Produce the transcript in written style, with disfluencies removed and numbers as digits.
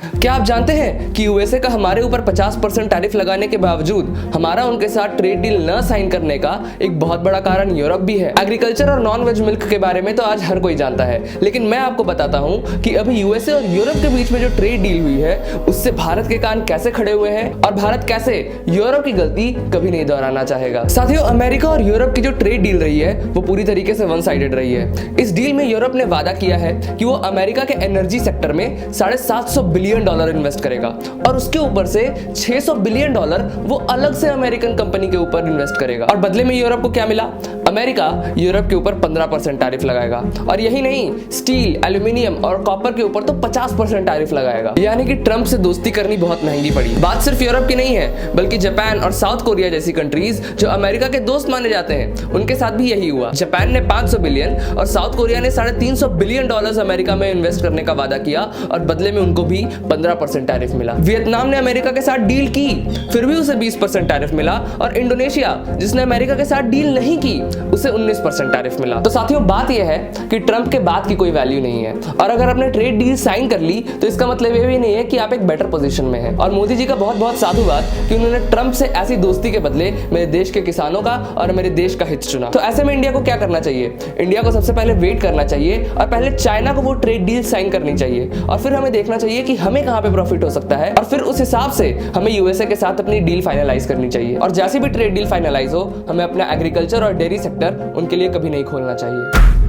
क्या आप जानते हैं कि यूएसए का हमारे ऊपर 50% टैरिफ लगाने के बावजूद हमारा उनके साथ ट्रेड डील न साइन करने का एक बहुत बड़ा कारण यूरोप भी है। एग्रीकल्चर और नॉन वेज मिल्क के बारे में तो आज हर कोई जानता है, लेकिन मैं आपको बताता हूं कि अभी यूएसए और यूरोप के बीच में जो ट्रेड डील हुई है उससे भारत के कान कैसे खड़े हुए हैं और भारत कैसे यूरोप की गलती कभी नहीं दोहराना चाहेगा। साथियों, अमेरिका और यूरोप की जो ट्रेड डील रही है वो पूरी तरीके से वन साइडेड रही है। इस डील में यूरोप ने वादा किया है कि वो अमेरिका के एनर्जी सेक्टर में $750 बिलियन इन्वेस्ट करेगा और उसके ऊपर से $600 बिलियन वो अलग से अमेरिकन कंपनी के ऊपर इन्वेस्ट करेगा। और बदले में यूरोप को क्या मिला? अमेरिका यूरोप के ऊपर 15% टैरिफ लगाएगा और यही नहीं, स्टील, एल्यूमिनियम और कॉपर के ऊपर तो 50% टैरिफ लगाएगा। यानी कि ट्रंप से दोस्ती करनी बहुत महंगी पड़ी। बात सिर्फ यूरोप की नहीं है, बल्कि जापान और साउथ कोरिया जैसी कंट्रीज जो अमेरिका के दोस्त माने जाते हैं, उनके साथ भी यही हुआ। जापान ने 500 बिलियन और साउथ कोरिया ने $350 बिलियन अमेरिका में इन्वेस्ट करने का वादा किया और बदले में उनको भी 15% टैरिफ मिला। वियतनाम ने अमेरिका के साथ डील की, फिर भी उसे 20% टैरिफ मिला और इंडोनेशिया, जिसने अमेरिका के साथ डील नहीं की, उसे 19% टैरिफ मिला। तो साथियों, बात यह है कि ट्रंप के बाद की कोई वैल्यू नहीं है और अगर आपने ट्रेड डील साइन कर ली तो इसका मतलब ये भी नहीं है कि आप एक बेटर पोजीशन में हैं। और मोदी जी का बहुत बहुत साधुवाद कि उन्होंने ट्रंप से ऐसी दोस्ती के बदले मेरे देश के किसानों का और मेरे देश का हित चुना। तो ऐसे में इंडिया को क्या करना चाहिए? इंडिया को सबसे पहले वेट करना चाहिए और पहले चाइना को वो ट्रेड डील साइन करनी चाहिए और फिर हमें देखना चाहिए कि हमें कहां पे प्रॉफिट हो सकता है और फिर उस हिसाब से हमें यूएसए के साथ अपनी डील फाइनलाइज करनी चाहिए। और जैसे भी ट्रेड डील फाइनलाइज हो, हमें अपना एग्रीकल्चर और डेयरी सेक्टर उनके लिए कभी नहीं खोलना चाहिए।